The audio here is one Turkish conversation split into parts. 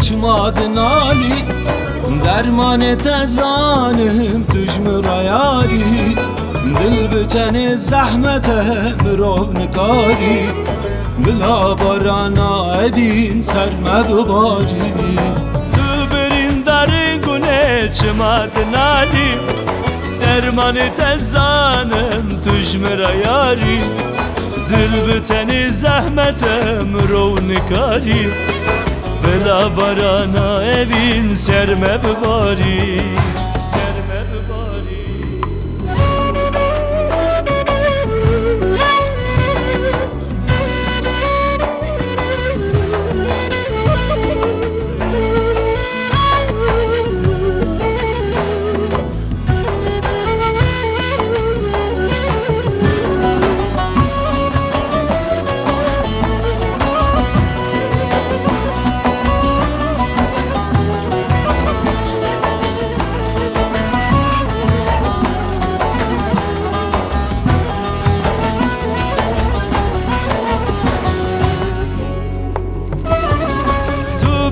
çumadın ali derman tezanım tujmra yari dil büteni zahmete mirov nikari bila barana evin serme bibari Tu birindarın güne çumadın ali derman tezanım tujmra yari dil büteni zahmete mirov nikari Bela barana evin serme bibari Serme bibari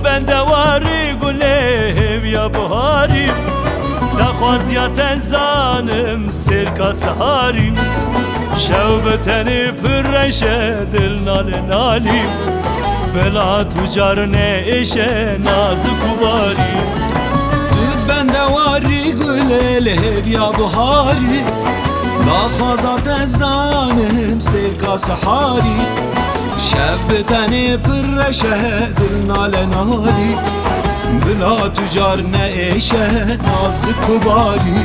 bende varı gülev ya buharim Dakhwaz ya tenzanım sirka saharim Şevbeteni pürreşe dil nale nalim Bela tucar ne eşe nazı kubarim Tu bende varı gülelev ya buhari Dakhwaza tezanım sirka sahari شب تنی پرشه دل ناله نالی بلا تجار نیشه ناز کباری